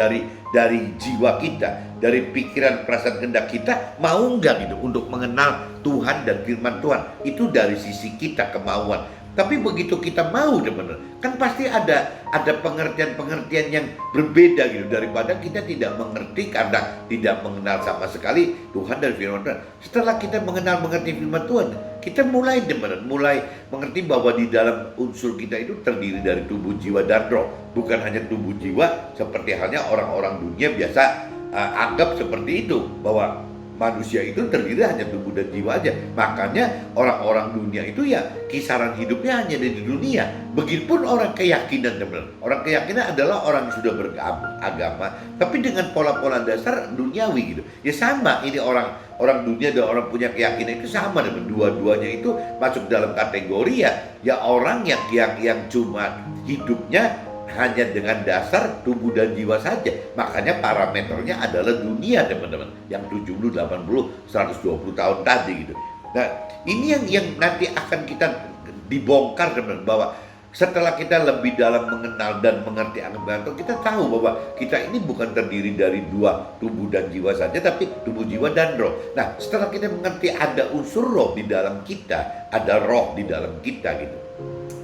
dari jiwa kita, dari pikiran, perasaan, kehendak kita, mau nggak gitu untuk mengenal Tuhan dan firman Tuhan. Itu dari sisi kita, kemauan. Tapi begitu kita mau teman-teman, kan pasti ada pengertian-pengertian yang berbeda gitu daripada kita tidak mengerti karena tidak mengenal sama sekali Tuhan dan firman Tuhan. Setelah kita mengerti firman Tuhan, kita mulai teman-teman, mulai mengerti bahwa di dalam unsur kita itu terdiri dari tubuh, jiwa, dan roh. Bukan hanya tubuh jiwa seperti halnya orang-orang dunia biasa anggap seperti itu, bahwa manusia itu terdiri hanya tubuh dan jiwa aja. Makanya orang-orang dunia itu ya kisaran hidupnya hanya di dunia. Begitupun orang keyakinan teman-teman. Orang keyakinan adalah orang yang sudah beragama tapi dengan pola-pola dasar duniawi gitu. Ya sama, ini orang dunia dan orang punya keyakinan itu sama teman. Dua-duanya itu masuk dalam kategori ya orang yang cuma hidupnya hanya dengan dasar tubuh dan jiwa saja. Makanya parameternya adalah dunia teman-teman, yang 70, 80, 120 tahun tadi gitu. Nah, ini yang nanti akan kita dibongkar teman-teman, bahwa setelah kita lebih dalam mengenal dan mengerti akan Tuhan, kita tahu bahwa kita ini bukan terdiri dari dua tubuh dan jiwa saja, tapi tubuh, jiwa, dan roh. Nah, setelah kita mengerti ada unsur roh di dalam kita, ada roh di dalam kita gitu,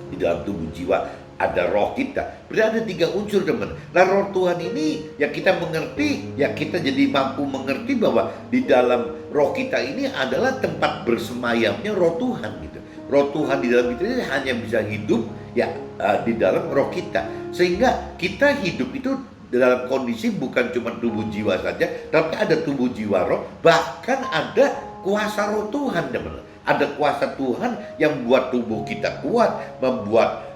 di dalam tubuh, jiwa, ada roh kita. Berarti ada 3 unsur teman. Nah, roh Tuhan ini ya kita mengerti, ya kita jadi mampu mengerti bahwa di dalam roh kita ini adalah tempat bersemayamnya roh Tuhan gitu. Roh Tuhan di dalam kita ini hanya bisa hidup ya di dalam roh kita. Sehingga kita hidup itu dalam kondisi bukan cuma tubuh jiwa saja, tapi ada tubuh jiwa roh, bahkan ada kuasa roh Tuhan teman. Ada kuasa Tuhan yang membuat tubuh kita kuat, membuat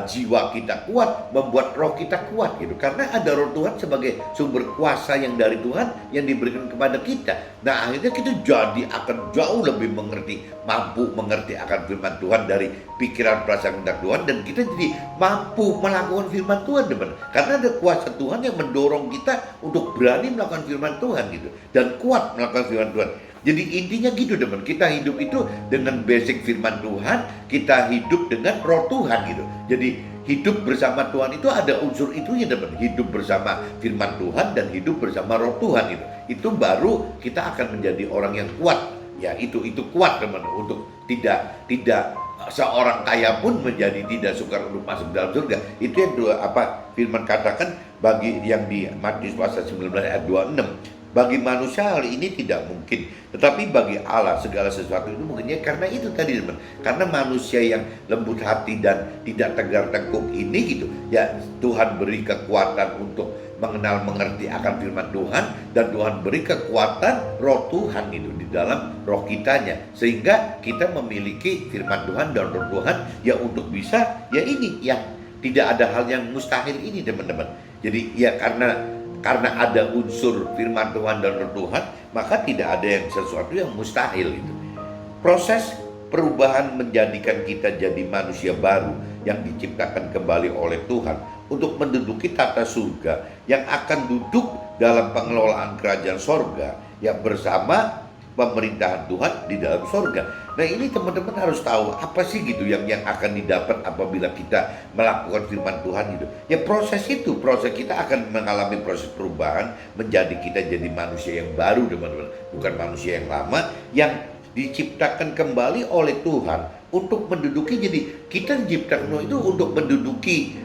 jiwa kita kuat, membuat roh kita kuat gitu. Karena ada roh Tuhan sebagai sumber kuasa yang dari Tuhan yang diberikan kepada kita. Nah, akhirnya kita jadi akan jauh lebih mampu mengerti akan firman Tuhan dari pikiran perasaan kehendak Tuhan, dan kita jadi mampu melakukan firman Tuhan, teman. Karena ada kuasa Tuhan yang mendorong kita untuk berani melakukan firman Tuhan gitu, dan kuat melakukan firman Tuhan. Jadi intinya gitu, teman. Kita hidup itu dengan basic firman Tuhan, kita hidup dengan roh Tuhan gitu. Jadi hidup bersama Tuhan itu ada unsur itunya, teman. Hidup bersama firman Tuhan dan hidup bersama roh Tuhan gitu. Itu baru kita akan menjadi orang yang kuat. Ya, itu kuat, teman, untuk tidak seorang kaya pun menjadi tidak sukar untuk masuk dalam surga. Itu yang firman katakan bagi yang di Matius pasal 19 ayat 26. Bagi manusia hal ini tidak mungkin, tetapi bagi Allah segala sesuatu itu mungkinnya. Karena itu tadi, teman, karena manusia yang lembut hati dan tidak tegar tengkuk ini gitu, ya Tuhan beri kekuatan untuk mengerti akan firman Tuhan, dan Tuhan beri kekuatan roh Tuhan itu di dalam roh kitanya, sehingga kita memiliki firman Tuhan dan roh Tuhan ya untuk bisa ya ini yang tidak ada hal yang mustahil ini, teman-teman. Jadi ya karena ada unsur firman Tuhan dan roh Tuhan, maka tidak ada yang sesuatu yang mustahil itu. Proses perubahan menjadikan kita jadi manusia baru yang diciptakan kembali oleh Tuhan untuk menduduki tata surga yang akan duduk dalam pengelolaan kerajaan sorga yang bersama pemerintahan Tuhan di dalam sorga. Nah, ini teman-teman harus tahu apa sih gitu yang akan didapat apabila kita melakukan firman Tuhan gitu. Ya proses kita akan mengalami proses perubahan menjadi kita jadi manusia yang baru, teman-teman, bukan manusia yang lama yang diciptakan kembali oleh Tuhan untuk menduduki. Jadi kita diciptakan itu untuk menduduki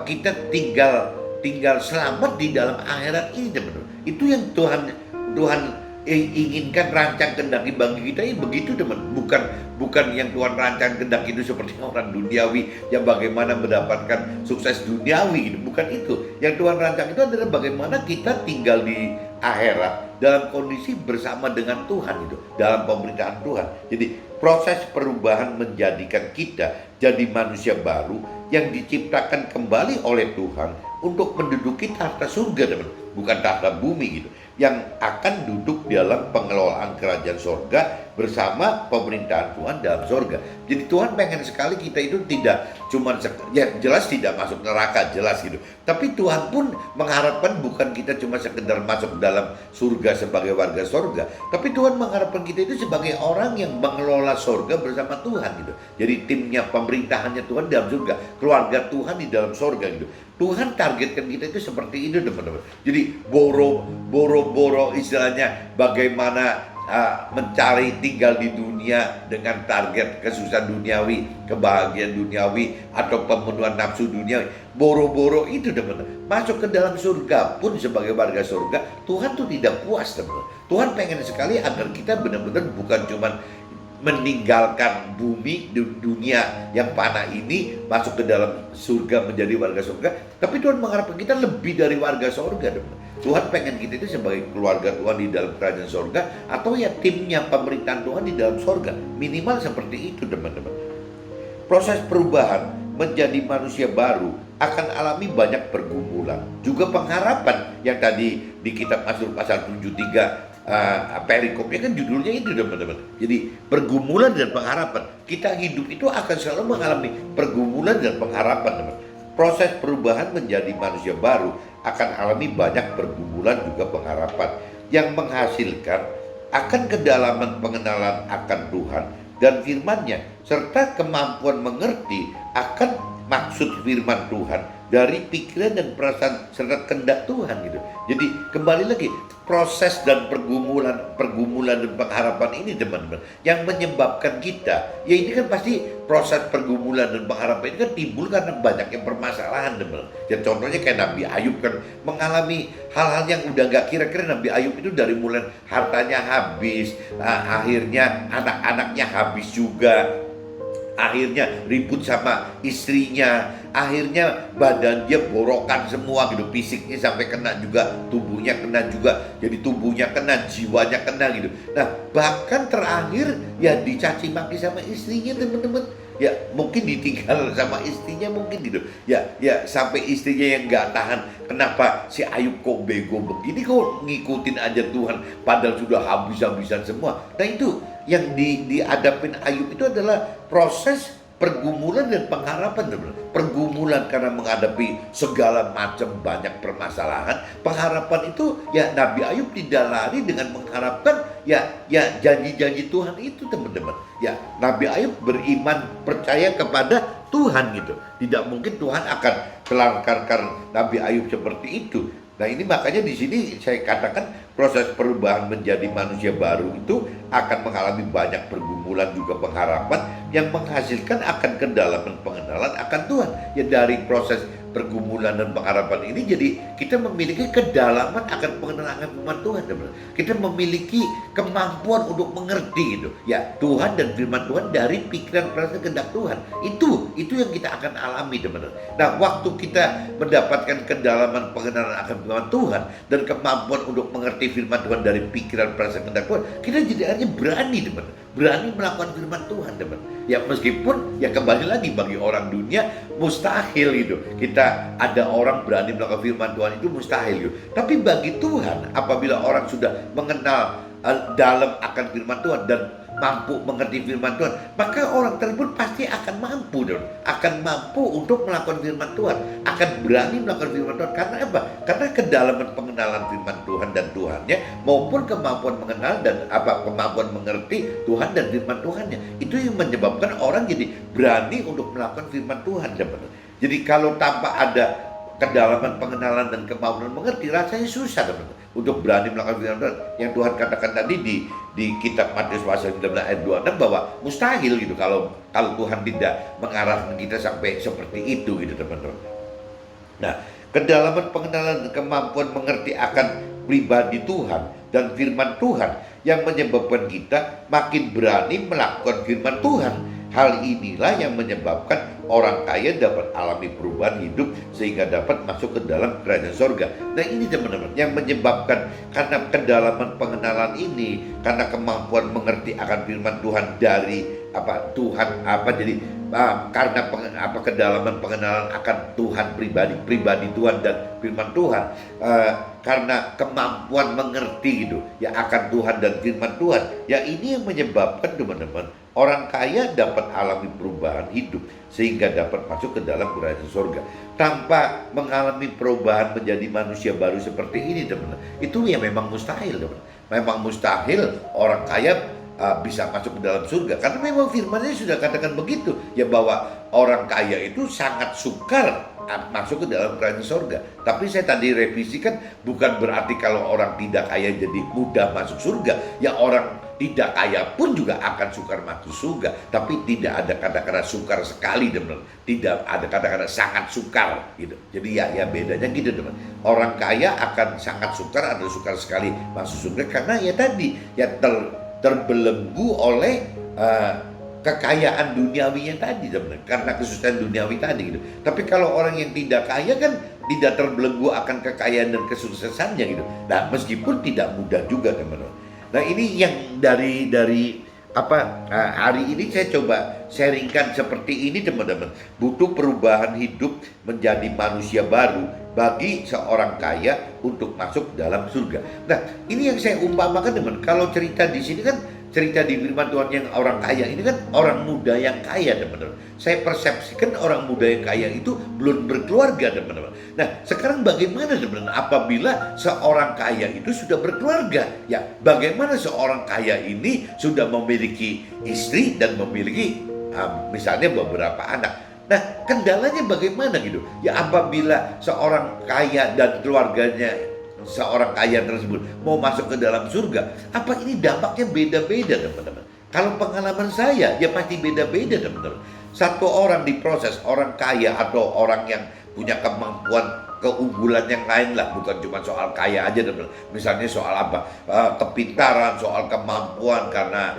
kita tinggal selamat di dalam akhirat ini, teman-teman. Itu yang Tuhan inginkan, rancang kendaki bagi kita ini begitu, teman. Bukan yang Tuhan rancang kendaki itu seperti orang duniawi yang bagaimana mendapatkan sukses duniawi gitu. Bukan itu. Yang Tuhan rancang itu adalah bagaimana kita tinggal di akhirat dalam kondisi bersama dengan Tuhan itu, dalam pemerintahan Tuhan. Jadi proses perubahan menjadikan kita jadi manusia baru yang diciptakan kembali oleh Tuhan untuk menduduki tahta surga, teman, bukan tahta bumi gitu, yang akan duduk dalam pengelolaan kerajaan sorga bersama pemerintahan Tuhan dalam sorga. Jadi Tuhan pengen sekali kita itu tidak cuma ya jelas tidak masuk neraka, jelas gitu. Tapi Tuhan pun mengharapkan bukan kita cuma sekedar masuk dalam surga sebagai warga sorga, tapi Tuhan mengharapkan kita itu sebagai orang yang mengelola sorga bersama Tuhan gitu. Jadi timnya, pemerintahannya Tuhan dalam surga, keluarga Tuhan di dalam sorga gitu. Tuhan targetkan kita itu seperti itu, teman-teman. Jadi boro-boro istilahnya bagaimana mencari tinggal di dunia dengan target kesusahan duniawi, kebahagiaan duniawi, atau pemenuhan nafsu duniawi. Boro-boro itu, teman-teman. Masuk ke dalam surga pun sebagai warga surga, Tuhan tuh tidak puas, teman-teman. Tuhan pengen sekali agar kita benar-benar bukan cuman meninggalkan bumi dunia yang panah ini, masuk ke dalam surga menjadi warga surga, tapi Tuhan mengharapkan kita lebih dari warga surga, teman. Tuhan pengen kita itu sebagai keluarga Tuhan di dalam kerajaan surga, atau ya timnya pemerintahan Tuhan di dalam surga, minimal seperti itu, teman-teman. Proses perubahan menjadi manusia baru akan alami banyak pergumulan, juga pengharapan yang tadi di kitab Mazmur pasal 73 perikopnya kan judulnya itu, teman-teman. Jadi pergumulan dan pengharapan. Kita hidup itu akan selalu mengalami pergumulan dan pengharapan, teman. Proses perubahan menjadi manusia baru akan alami banyak pergumulan juga pengharapan yang menghasilkan akan kedalaman pengenalan akan Tuhan dan firman-Nya, serta kemampuan mengerti akan maksud firman Tuhan dari pikiran dan perasaan serta kehendak Tuhan gitu. Jadi kembali lagi, proses dan pergumulan dan pengharapan ini, teman-teman, yang menyebabkan kita, ya ini kan pasti proses pergumulan dan pengharapan ini kan timbul karena banyaknya permasalahan, teman. Ya contohnya kayak Nabi Ayub kan mengalami hal-hal yang udah gak kira-kira. Nabi Ayub itu dari mulai hartanya habis, akhirnya anak-anaknya habis juga, akhirnya ribut sama istrinya, akhirnya badan dia borokan semua gitu, fisiknya sampai kena juga, tubuhnya kena juga, jadi tubuhnya kena, jiwanya kena gitu. Nah bahkan terakhir ya dicaci maki sama istrinya teman-teman. Ya mungkin ditinggal sama istrinya mungkin gitu. Ya sampai istrinya yang nggak tahan, kenapa si Ayub kok bego begini, kok ngikutin aja Tuhan padahal sudah habis-habisan semua. Nah itu yang dihadapin Ayub itu adalah proses pergumulan dan pengharapan, teman-teman. Pergumulan karena menghadapi segala macam banyak permasalahan. Pengharapan itu ya Nabi Ayub tidak lari dengan mengharapkan ya janji-janji Tuhan itu, teman-teman. Ya Nabi Ayub beriman, percaya kepada Tuhan gitu. Tidak mungkin Tuhan akan telantarkan Nabi Ayub seperti itu. Nah ini makanya di sini saya katakan proses perubahan menjadi manusia baru itu akan mengalami banyak pergumulan juga pengharapan yang menghasilkan akan kedalaman pengenalan akan Tuhan. Ya dari proses pergumulan dan pengharapan ini jadi kita memiliki kedalaman akan pengenalan akan firman Tuhan, teman. Kita memiliki kemampuan untuk mengerti gitu. Ya Tuhan dan firman Tuhan dari pikiran perasaan kehendak Tuhan. Itu yang kita akan alami, teman. Nah waktu kita mendapatkan kedalaman pengenalan akan firman Tuhan dan kemampuan untuk mengerti firman Tuhan dari pikiran perasaan kehendak Tuhan, kita jadi hanya berani, teman. Berani melakukan firman Tuhan, teman. Ya meskipun ya kembali lagi bagi orang dunia mustahil gitu. Kita ada orang berani melakukan firman Tuhan itu mustahil gitu. Tapi bagi Tuhan apabila orang sudah mengenal dalam akan firman Tuhan dan mampu mengerti firman Tuhan, maka orang tersebut pasti akan mampu, akan mampu untuk melakukan firman Tuhan, akan berani melakukan firman Tuhan. Karena apa? Karena kedalaman pengenalan firman Tuhan dan Tuhannya, maupun kemampuan mengenal dan kemampuan mengerti Tuhan dan firman Tuhannya, itu yang menyebabkan orang jadi berani untuk melakukan firman Tuhan, teman-teman. Jadi kalau tanpa ada kedalaman pengenalan dan kemampuan mengerti, rasanya susah, teman-teman, untuk berani melakukan firman Tuhan. Yang Tuhan katakan tadi di kitab Matius pasal 19 ayat 26 bahwa mustahil gitu kalau Tuhan tidak mengarahkan kita sampai seperti itu gitu, teman-teman. Nah, kedalaman pengenalan dan kemampuan mengerti akan pribadi Tuhan dan firman Tuhan yang menyebabkan kita makin berani melakukan firman Tuhan. Hal inilah yang menyebabkan orang kaya dapat alami perubahan hidup sehingga dapat masuk ke dalam kerajaan sorga. Nah ini, teman-teman, yang menyebabkan karena kedalaman pengenalan ini, karena kemampuan mengerti akan firman Tuhan dari karena kedalaman pengenalan akan Tuhan pribadi Tuhan dan firman Tuhan, karena kemampuan mengerti gitu ya akan Tuhan dan firman Tuhan, ya ini yang menyebabkan, teman-teman, orang kaya dapat alami perubahan hidup sehingga dapat masuk ke dalam kerajaan surga. Tanpa mengalami perubahan menjadi manusia baru seperti ini, teman-teman, itu ya memang mustahil, teman. Memang mustahil orang kaya bisa masuk ke dalam surga, karena memang firman-Nya sudah katakan begitu ya, bahwa orang kaya itu sangat sukar masuk ke dalam kerajaan surga. Tapi saya tadi revisikan, bukan berarti kalau orang tidak kaya jadi mudah masuk surga. Ya orang tidak kaya pun juga akan sukar masuk surga, tapi tidak ada kata-kata sukar sekali, teman. Tidak ada kata-kata sangat sukar gitu. Jadi ya bedanya gitu, teman. Orang kaya akan sangat sukar atau sukar sekali masuk surga karena ya tadi ya terbelenggu oleh kekayaan duniawinya tadi, teman, karena kesusahan duniawi tadi gitu. Tapi kalau orang yang tidak kaya kan tidak terbelenggu akan kekayaan dan kesuksesannya gitu. Nah meskipun tidak mudah juga, teman-teman. Nah ini yang dari hari ini saya coba sharingkan seperti ini, teman-teman. Butuh perubahan hidup menjadi manusia baru bagi seorang kaya untuk masuk dalam surga. Nah ini yang saya umpamakan, teman. Kalau cerita di sini kan cerita di firman Tuhan yang orang kaya ini kan orang muda yang kaya, teman-teman. Saya persepsikan orang muda yang kaya itu belum berkeluarga, teman-teman. Nah sekarang bagaimana, teman-teman, apabila seorang kaya itu sudah berkeluarga? Ya bagaimana seorang kaya ini sudah memiliki istri dan memiliki misalnya beberapa anak. Nah kendalanya bagaimana gitu? Ya apabila seorang kaya dan keluarganya seorang kaya tersebut mau masuk ke dalam surga, apa ini dampaknya beda-beda, teman-teman. Kalau pengalaman saya ya pasti beda-beda, teman-teman. Satu orang diproses, orang kaya atau orang yang punya kemampuan keunggulan yang lain lah, bukan cuma soal kaya aja, teman-teman. Misalnya soal kepintaran, soal kemampuan karena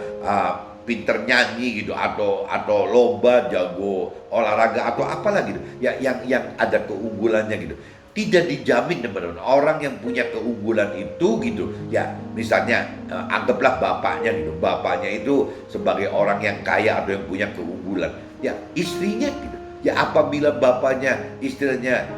pinter nyanyi gitu, atau lomba jago olahraga atau apalah gitu, ya yang ada keunggulannya gitu. Tidak dijamin teman-teman. Orang yang punya keunggulan itu gitu, ya misalnya anggaplah bapaknya gitu, bapaknya itu sebagai orang yang kaya atau yang punya keunggulan, ya istrinya gitu, ya apabila bapaknya istilahnya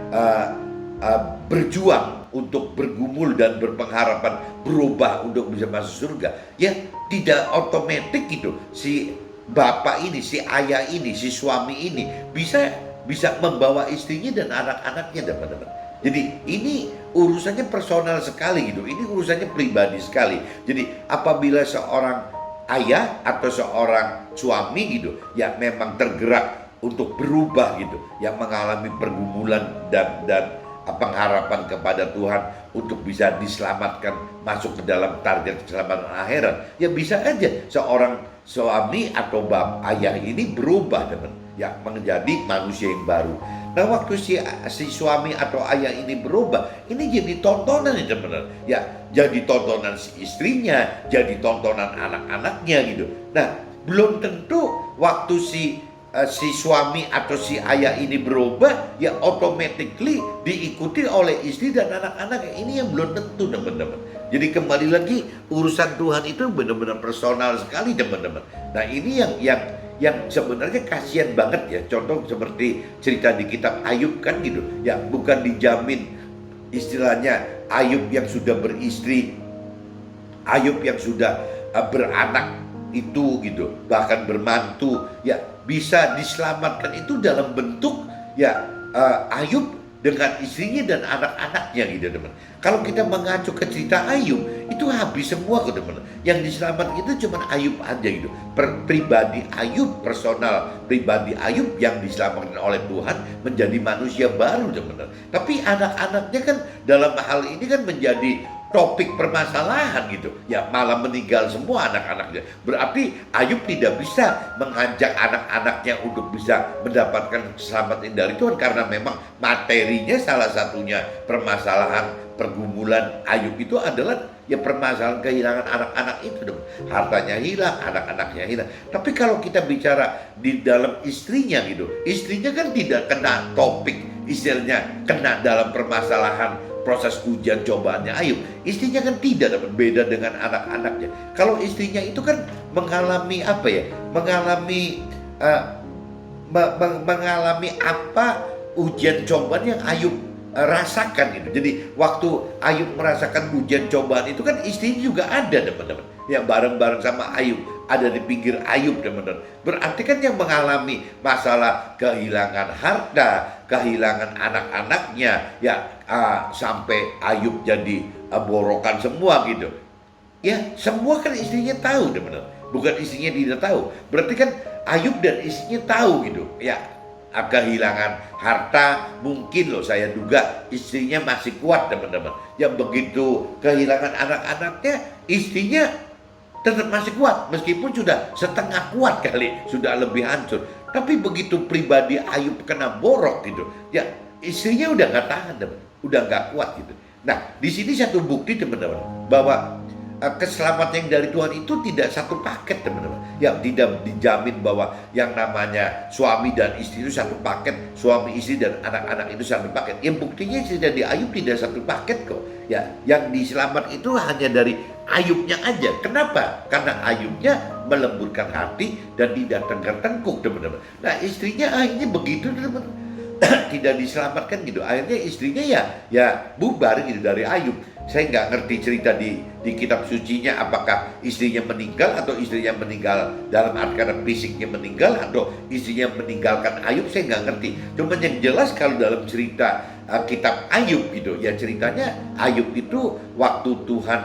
berjuang untuk bergumul dan berpengharapan berubah untuk bisa masuk surga, ya tidak otomatis gitu si bapak ini, si ayah ini, si suami ini bisa membawa istrinya dan anak-anaknya teman-teman. Jadi ini urusannya personal sekali gitu, ini urusannya pribadi sekali. Jadi apabila seorang ayah atau seorang suami gitu, ya memang tergerak untuk berubah gitu, yang mengalami pergumulan dan pengharapan kepada Tuhan untuk bisa diselamatkan masuk ke dalam target keselamatan akhirat, ya bisa aja seorang suami atau ayah ini berubah teman, ya menjadi manusia yang baru. Nah waktu si suami atau ayah ini berubah, ini jadi tontonan ya teman-teman, ya jadi tontonan si istrinya, jadi tontonan anak-anaknya gitu. Nah belum tentu waktu si suami atau si ayah ini berubah, ya automatically diikuti oleh istri dan anak-anak. Ini yang belum tentu teman-teman. Jadi kembali lagi, urusan Tuhan itu benar-benar personal sekali teman-teman. Nah ini yang sebenarnya kasihan banget ya. Contoh seperti cerita di kitab Ayub kan gitu, ya bukan dijamin istilahnya Ayub yang sudah beristri, Ayub yang sudah beranak itu gitu, bahkan bermantu, ya bisa diselamatkan itu dalam bentuk ya Ayub dengan istrinya dan anak-anaknya gitu teman. Kalau kita mengacu ke cerita Ayub, itu habis semua kok teman. Yang diselamatkan itu cuma Ayub aja gitu. Pribadi Ayub, personal pribadi Ayub yang diselamatkan oleh Tuhan menjadi manusia baru teman. Tapi anak-anaknya kan dalam hal ini kan menjadi topik permasalahan gitu, ya malah meninggal semua anak-anaknya. Berarti Ayub tidak bisa mengajak anak-anaknya untuk bisa mendapatkan keselamatan dari Tuhan, karena memang materinya salah satunya permasalahan pergumulan Ayub itu adalah ya permasalahan kehilangan anak-anak itu dong. Hartanya hilang, anak-anaknya hilang. Tapi kalau kita bicara di dalam istrinya gitu, istrinya kan tidak kena topik, istilahnya kena dalam permasalahan proses ujian cobaannya Ayub. Istrinya kan tidak dapat, beda dengan anak-anaknya. Kalau istrinya itu kan mengalami apa ya? Mengalami apa ujian cobaan yang Ayub rasakan gitu. Jadi waktu Ayub merasakan ujian cobaan itu kan istrinya juga ada teman-teman, yang bareng-bareng sama Ayub, ada di pinggir Ayub teman-teman. Berarti kan yang mengalami masalah kehilangan harta, kehilangan anak-anaknya, ya sampai Ayub jadi borokan semua gitu. Ya semua kan istrinya tahu teman-teman, bukan istrinya tidak tahu. Berarti kan Ayub dan istrinya tahu gitu ya. Kehilangan harta, mungkin loh saya duga istrinya masih kuat teman-teman. Yang begitu kehilangan anak-anaknya, istrinya tetap masih kuat, meskipun sudah setengah kuat kali, sudah lebih hancur. Tapi begitu pribadi Ayub kena borok gitu, ya istrinya udah nggak tahan teman, udah nggak kuat gitu. Nah di sini satu bukti teman-teman bahwa keselamatan yang dari Tuhan itu tidak satu paket teman-teman. Ya tidak dijamin bahwa yang namanya suami dan istri itu satu paket, suami istri dan anak-anak itu satu paket. Yang buktinya cerita di Ayub tidak satu paket kok. Ya yang diselamat itu hanya dari Ayubnya aja. Kenapa? Karena Ayubnya melembutkan hati dan tidak tengkar-tengkuk teman-teman. Nah istrinya akhirnya begitu teman-teman. Tidak diselamatkan gitu. Akhirnya istrinya ya bubar gitu dari Ayub. Saya nggak ngerti cerita di kitab sucinya, apakah istrinya meninggal atau istrinya meninggal dalam arti kata fisiknya meninggal, atau istrinya meninggalkan Ayub, saya nggak ngerti. Cuman yang jelas kalau dalam cerita kitab Ayub gitu, ya ceritanya Ayub itu waktu Tuhan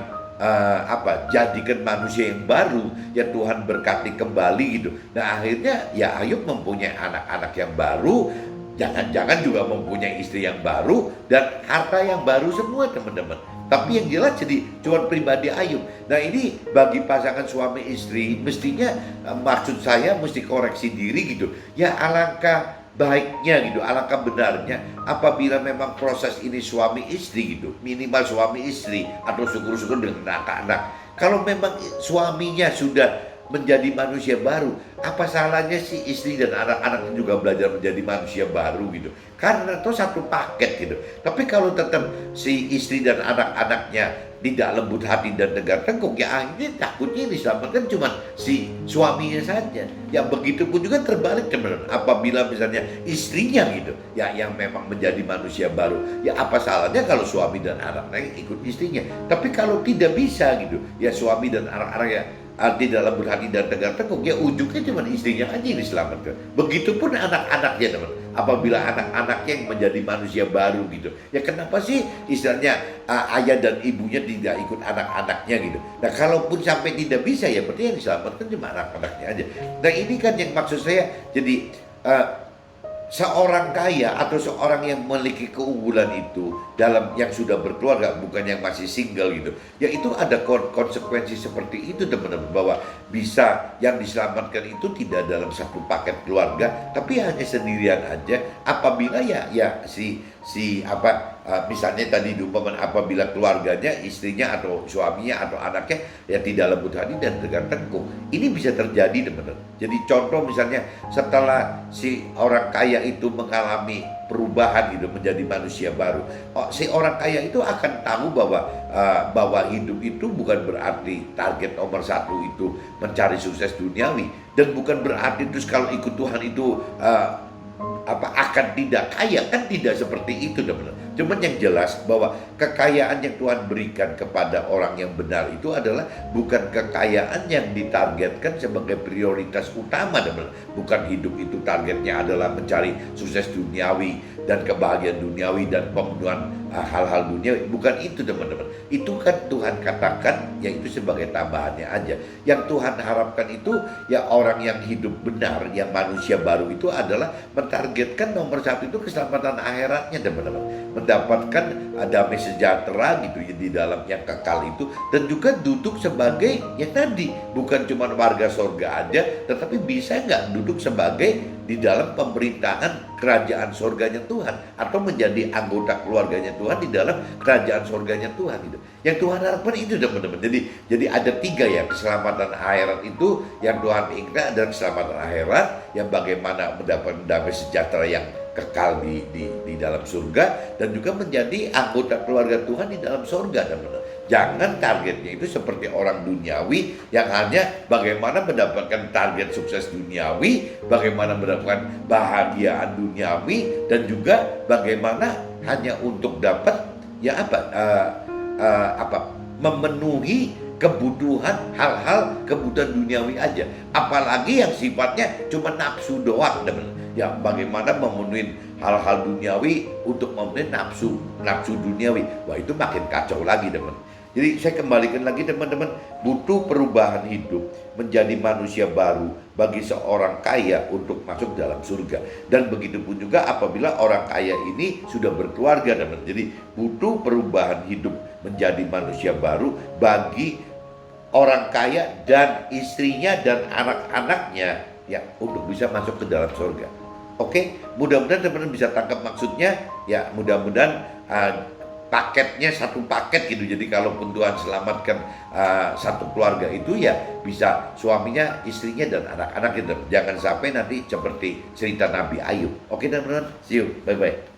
jadikan manusia yang baru, ya Tuhan berkati kembali gitu. Nah akhirnya ya Ayub mempunyai anak-anak yang baru, jangan-jangan juga mempunyai istri yang baru dan harta yang baru semua teman-teman. Tapi yang jelas jadi cuma pribadi Ayub. Nah ini bagi pasangan suami istri mestinya maksud saya mesti koreksi diri gitu. Ya alangkah baiknya gitu, alangkah benarnya apabila memang proses ini suami istri gitu, minimal suami istri atau syukur-syukur dengan anak-anak. Kalau memang suaminya sudah menjadi manusia baru. Apa salahnya sih istri dan anak-anak juga belajar menjadi manusia baru gitu? Karena itu satu paket gitu. Tapi kalau tetap si istri dan anak-anaknya tidak lembut hati dan tegar tengkuk, ya akhirnya takutnya yang diselamatkan cuma si suaminya saja. Ya begitu pun juga terbalik teman-teman. Apabila misalnya istrinya gitu, ya yang memang menjadi manusia baru, ya apa salahnya kalau suami dan anak-anaknya ikut istrinya? Tapi kalau tidak bisa gitu, ya suami dan anak-anaknya tidak lembut hati dan tegar tengkuk, ya ujungnya cuma istrinya aja yang diselamatkan. Begitupun anak-anaknya teman. Apabila anak-anaknya yang menjadi manusia baru gitu, ya kenapa sih istilahnya ayah dan ibunya tidak ikut anak-anaknya gitu? Nah kalaupun sampai tidak bisa, ya berarti yang diselamatkan cuma anak-anaknya aja. Nah ini kan yang maksud saya, jadi seorang kaya atau seorang yang memiliki keunggulan itu dalam yang sudah berkeluarga, bukan yang masih single gitu, ya itu ada konsekuensi seperti itu teman-teman, bahwa bisa yang diselamatkan itu tidak dalam satu paket keluarga, tapi hanya sendirian aja. Apabila misalnya tadi diumpamakan, apabila keluarganya, istrinya atau suaminya atau anaknya ya tidak lembut hati dan tegar tengkuk, ini bisa terjadi teman-teman. Jadi contoh misalnya setelah si orang kaya itu mengalami perubahan gitu menjadi manusia baru, si orang kaya itu akan tahu bahwa hidup itu bukan berarti target nomor satu itu mencari sukses duniawi, dan bukan berarti terus kalau ikut Tuhan itu akan tidak kaya, kan tidak seperti itu teman-teman. Cuman yang jelas bahwa kekayaan yang Tuhan berikan kepada orang yang benar itu adalah bukan kekayaan yang ditargetkan sebagai prioritas utama teman-teman. Bukan hidup itu targetnya adalah mencari sukses duniawi dan kebahagiaan duniawi dan pemenuhan hal-hal duniawi. Bukan itu teman-teman. Itu kan Tuhan katakan yaitu sebagai tambahannya aja. Yang Tuhan harapkan itu ya orang yang hidup benar, yang manusia baru itu adalah mentargetkan nomor satu itu keselamatan akhiratnya teman-teman, mendapatkan damai sejahtera gitu ya di dalam yang kekal itu, dan juga duduk sebagai yang tadi bukan cuma warga sorga aja, tetapi bisa nggak duduk sebagai di dalam pemerintahan kerajaan sorganya Tuhan, atau menjadi anggota keluarganya Tuhan di dalam kerajaan sorganya Tuhan gitu. Yang Tuhan harapkan itu teman-teman. Jadi ada tiga ya, keselamatan akhirat itu yang Tuhan inginkan adalah keselamatan akhirat yang bagaimana mendapatkan damai sejahtera yang kekal di dalam surga, dan juga menjadi anggota keluarga Tuhan di dalam surga teman-teman. Jangan targetnya itu seperti orang duniawi yang hanya bagaimana mendapatkan target sukses duniawi, bagaimana mendapatkan bahagiaan duniawi, dan juga bagaimana hanya untuk dapat ya memenuhi kebutuhan hal-hal kebutuhan duniawi aja, apalagi yang sifatnya cuma nafsu doang teman. Ya bagaimana memenuhi hal-hal duniawi untuk memenuhi nafsu duniawi, wah itu makin kacau lagi teman. Jadi saya kembalikan lagi teman-teman, butuh perubahan hidup menjadi manusia baru bagi seorang kaya untuk masuk dalam surga. Dan begitu pun juga apabila orang kaya ini sudah berkeluarga teman. Jadi butuh perubahan hidup menjadi manusia baru bagi orang kaya dan istrinya dan anak-anaknya ya untuk bisa masuk ke dalam surga. Oke, mudah-mudahan teman-teman bisa tangkap maksudnya. Ya mudah-mudahan paketnya satu paket gitu. Jadi kalaupun Tuhan selamatkan satu keluarga itu ya bisa suaminya, istrinya dan anak-anaknya. Jangan sampai nanti seperti cerita Nabi Ayub. Oke teman-teman, see you, bye-bye.